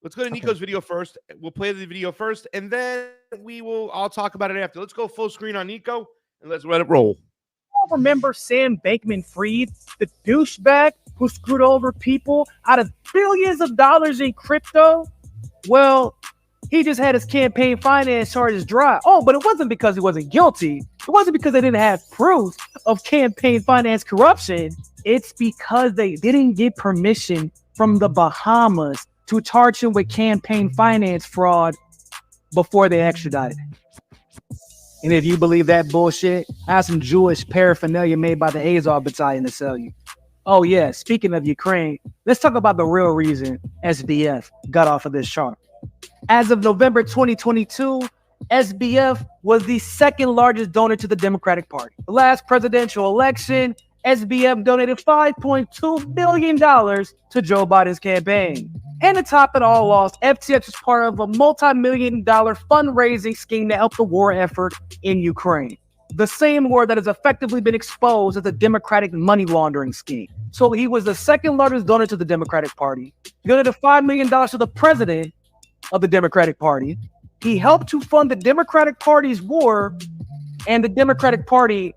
Let's go to Niko's video first. We'll play the video first, and then I'll talk about it after. Let's go full screen on Niko, and let's let it roll. Remember Sam Bankman-Fried, the douchebag who screwed over people out of billions of dollars in crypto? Well, he just had his campaign finance charges dropped. Oh, but it wasn't because he wasn't guilty. It wasn't because they didn't have proof of campaign finance corruption. It's because they didn't get permission from the Bahamas to charge him with campaign finance fraud before they extradited him. And if you believe that bullshit, I have some Jewish paraphernalia made by the Azov Battalion to sell you. Oh yeah, speaking of Ukraine, let's talk about the real reason SBF got off of this chart. As of November 2022, SBF was the second largest donor to the Democratic Party. The last presidential election, SBF donated $5.2 billion to Joe Biden's campaign. And to top it all off, FTX was part of a multi-million-dollar fundraising scheme to help the war effort in Ukraine. The same war that has effectively been exposed as a Democratic money laundering scheme. So he was the second largest donor to the Democratic Party. He donated $5 million to the president of the Democratic Party. He helped to fund the Democratic Party's war, and the Democratic Party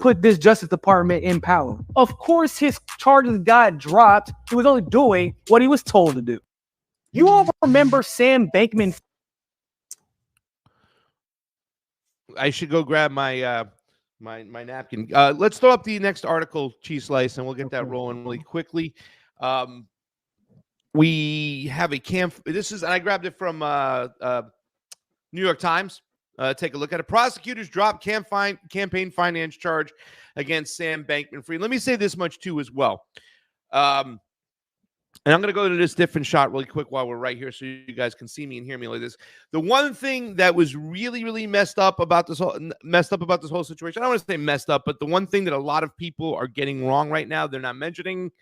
put this Justice Department in power. Of course, his charges got dropped. He was only doing what he was told to do. You all remember Sam Bankman? I should go grab my my napkin. Let's throw up the next article, Cheese Slice, and we'll get that rolling really quickly. We have a camp. This is, and I grabbed it from New York Times. Take a look at it. Prosecutors drop campaign finance charge against Sam Bankman-Fried. Let me say this much too as well. And I'm going to go to this different shot really quick while we're right here so you guys can see me and hear me like this. The one thing that was really, really messed up about this whole situation, I don't want to say messed up, but the one thing that a lot of people are getting wrong right now, they're not mentioning,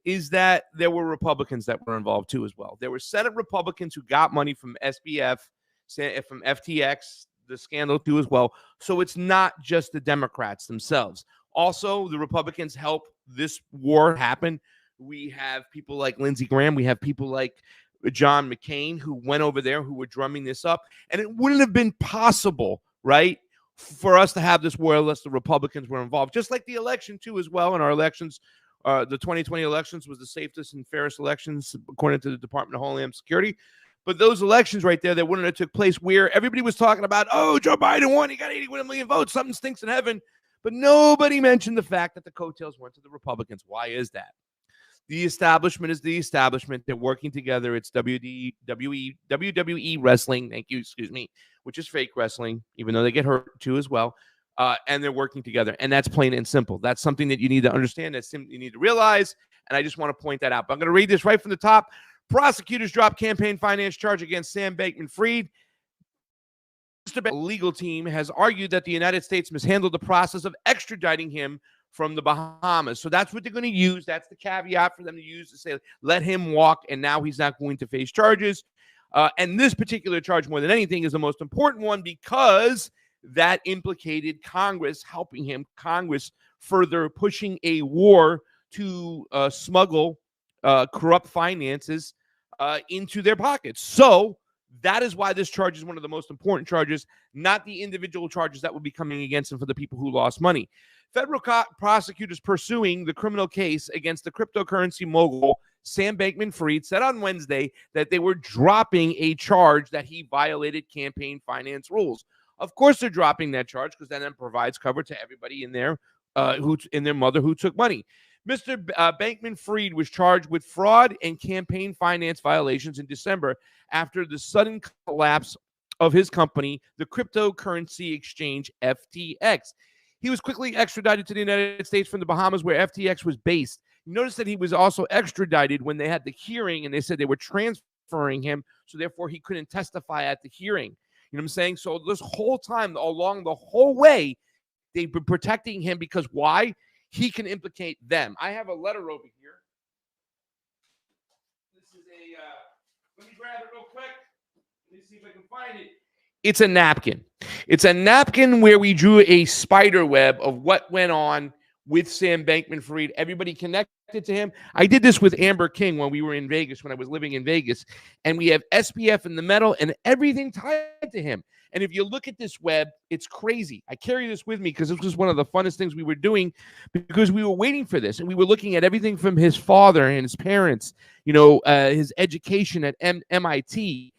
is that there were Republicans that were involved too as well. There were Senate Republicans who got money from SBF, from FTX, the scandal too as well. So it's not just the Democrats themselves. Also, the Republicans help this war happen. We have people like Lindsey Graham. We have people like John McCain who went over there, who were drumming this up. And it wouldn't have been possible, right, for us to have this war unless the Republicans were involved. Just like the election too as well. In our elections, the 2020 elections was the safest and fairest elections according to the Department of Homeland Security. But those elections right there that wouldn't have took place where everybody was talking about, oh, Joe Biden won. He got 81 million votes. Something stinks in heaven. But nobody mentioned the fact that the coattails went to the Republicans. Why is that? The establishment is the establishment. They're working together. It's WWE wrestling. Thank you. Excuse me. Which is fake wrestling, even though they get hurt too as well. And they're working together. And that's plain and simple. That's something that you need to understand. That's something you need to realize. And I just want to point that out. But I'm going to read this right from the top. Prosecutors drop campaign finance charge against Sam Bankman-Fried. The legal team has argued that the United States mishandled the process of extraditing him from the Bahamas. So that's what they're going to use. That's the caveat for them to use to say, let him walk, and now he's not going to face charges. And this particular charge, more than anything, is the most important one because that implicated Congress helping him, Congress further pushing a war to smuggle corrupt finances into their pockets. So that is why this charge is one of the most important charges, not the individual charges that will be coming against him for the people who lost money. Federal prosecutors pursuing the criminal case against the cryptocurrency mogul Sam Bankman-Fried said on Wednesday that they were dropping a charge that he violated campaign finance rules. Of course, they're dropping that charge because that then provides cover to everybody in there their mother who took money. Mr. Bankman-Fried was charged with fraud and campaign finance violations in December after the sudden collapse of his company, the cryptocurrency exchange FTX. He was quickly extradited to the United States from the Bahamas, where FTX was based. Notice that he was also extradited when they had the hearing, and they said they were transferring him, so therefore he couldn't testify at the hearing. You know what I'm saying? So this whole time, along the whole way, they've been protecting him because why? He can implicate them. I have a letter over here. This is let me grab it real quick. Let me see if I can find it. It's a napkin. It's a napkin where we drew a spider web of what went on with Sam Bankman-Fried. Everybody connected to him. I did this with Amber King when we were in Vegas, when I was living in Vegas, and we have SBF in the metal and everything tied to him. And if you look at this web, it's crazy. I carry this with me because this was one of the funnest things we were doing, because we were waiting for this, and we were looking at everything from his father and his parents, his education at MIT,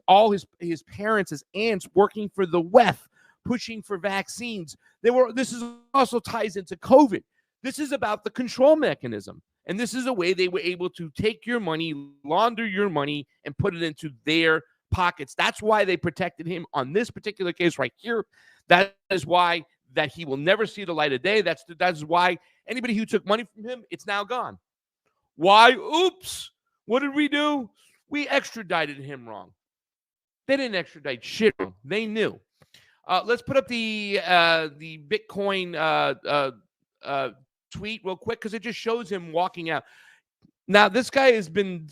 all his parents, his aunts working for the WEF, pushing for vaccines. This is also ties into COVID. This is about the control mechanism. And this is a way they were able to take your money, launder your money, and put it into their pockets. That's why they protected him on this particular case right here. That is why that he will never see the light of day. That's why anybody who took money from him, it's now gone. Why? Oops. What did we do? We extradited him wrong. They didn't extradite shit wrong. They knew. Let's put up the Bitcoin tweet real quick, because it just shows him walking out. Now, this guy has been,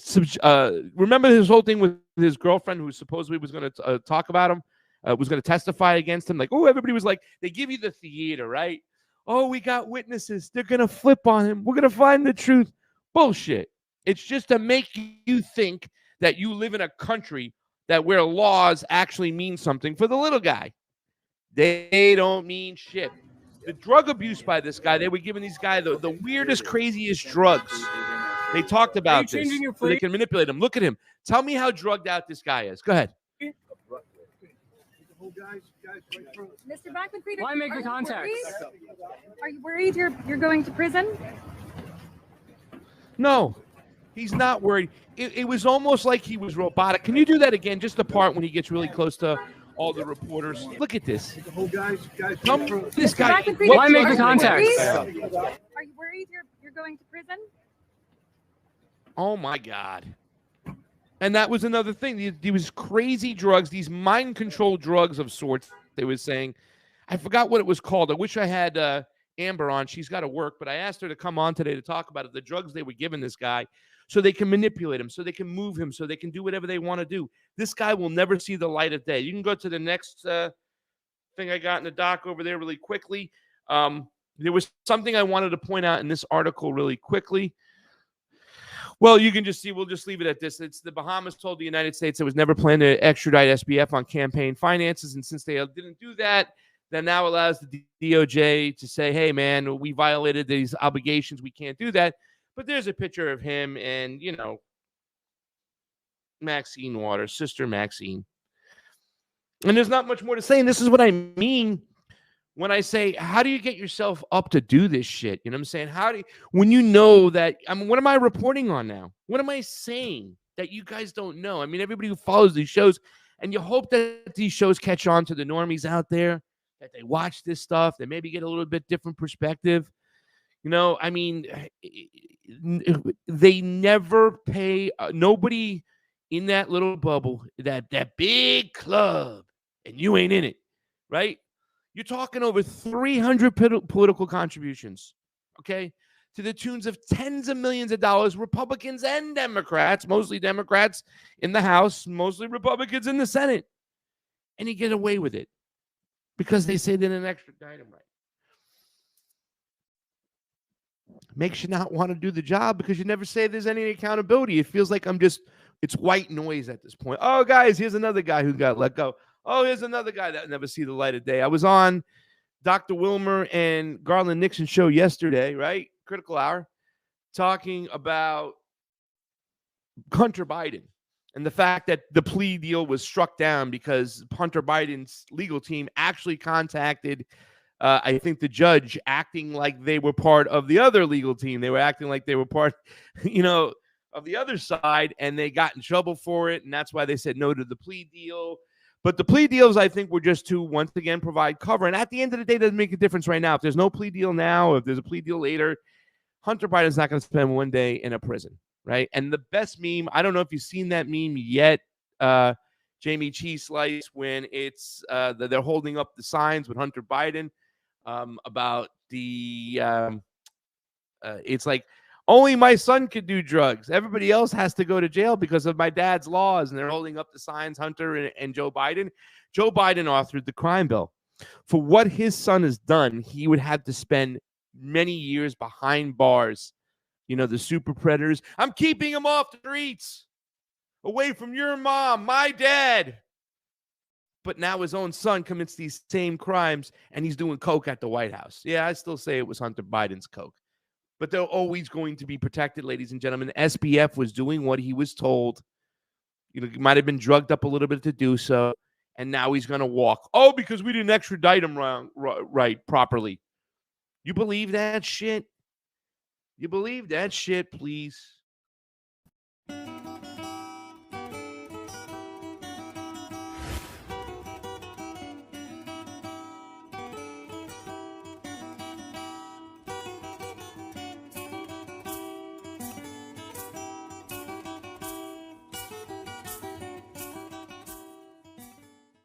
remember his whole thing with his girlfriend, who supposedly was going to talk about him, was going to testify against him. Like, oh, everybody was like, they give you the theater, right? Oh, we got witnesses. They're going to flip on him. We're going to find the truth. Bullshit. It's just to make you think that you live in a country that where laws actually mean something for the little guy. They don't mean shit. The drug abuse by this guy, they were giving these guys the weirdest, craziest drugs. They talked about this, so they can manipulate him. Look at him. Tell me how drugged out this guy is. Go ahead. Mr. Backman-Fried, why make the contact? Are you worried you're going to prison? No, he's not worried. It was almost like he was robotic. Can you do that again? Just the part when he gets really close to all the reporters. Look at this. This guy. Why make the contact? Are you worried you're going to prison? Oh my God. And that was another thing. There was crazy drugs, these mind control drugs of sorts. They were saying, I forgot what it was called. I wish I had Amber on. She's got to work, but I asked her to come on today to talk about it. The drugs they were giving this guy, so they can manipulate him, so they can move him, so they can do whatever they want to do. This guy will never see the light of day. You can go to the next thing I got in the doc over there really quickly. There was something I wanted to point out in this article really quickly. Well, you can just see, we'll just leave it at this. It's the Bahamas told the United States it was never planned to extradite SBF on campaign finances. And since they didn't do that, that now allows the DOJ to say, hey, man, we violated these obligations. We can't do that. But there's a picture of him and, Maxine Waters, Sister Maxine. And there's not much more to say. And this is what I mean when I say, how do you get yourself up to do this shit? You know what I'm saying? When you know that, what am I reporting on now? What am I saying that you guys don't know? I mean, everybody who follows these shows, and you hope that these shows catch on to the normies out there, that they watch this stuff, they maybe get a little bit different perspective. They never pay, nobody in that little bubble, that big club, and you ain't in it, right? You're talking over 300 political contributions, okay, to the tunes of tens of millions of dollars, Republicans and Democrats, mostly Democrats in the House, mostly Republicans in the Senate. And you get away with it because they say they didn't extradite him right. Makes you not want to do the job because you never say there's any accountability. It feels like it's white noise at this point. Oh, guys, here's another guy who got let go. Oh, here's another guy that never see the light of day. I was on Dr. Wilmer and Garland Nixon's show yesterday, right? Critical Hour, talking about Hunter Biden and the fact that the plea deal was struck down because Hunter Biden's legal team actually contacted, I think, the judge, acting like they were part of the other legal team. They were acting like they were part, of the other side, and they got in trouble for it, and that's why they said no to the plea deal. But the plea deals, I think, were just to, once again, provide cover. And at the end of the day, it doesn't make a difference right now. If there's no plea deal now, if there's a plea deal later, Hunter Biden's not going to spend one day in a prison, right? And the best meme, I don't know if you've seen that meme yet, Jamie Cheese Slice, when it's they're holding up the signs with Hunter Biden about the it's like, only my son could do drugs. Everybody else has to go to jail because of my dad's laws. And they're holding up the signs, Hunter and Joe Biden. Joe Biden authored the crime bill. For what his son has done, he would have to spend many years behind bars You know, the super predators. I'm keeping him off the streets, away from your mom, my dad. But now his own son commits these same crimes, and he's doing coke at the White House. Yeah, I still say it was Hunter Biden's coke. But they're always going to be protected, ladies and gentlemen. SBF was doing what he was told. You know, he might have been drugged up a little bit to do so, and now he's going to walk. Oh, because we didn't extradite him right properly. You believe that shit? You believe that shit, please?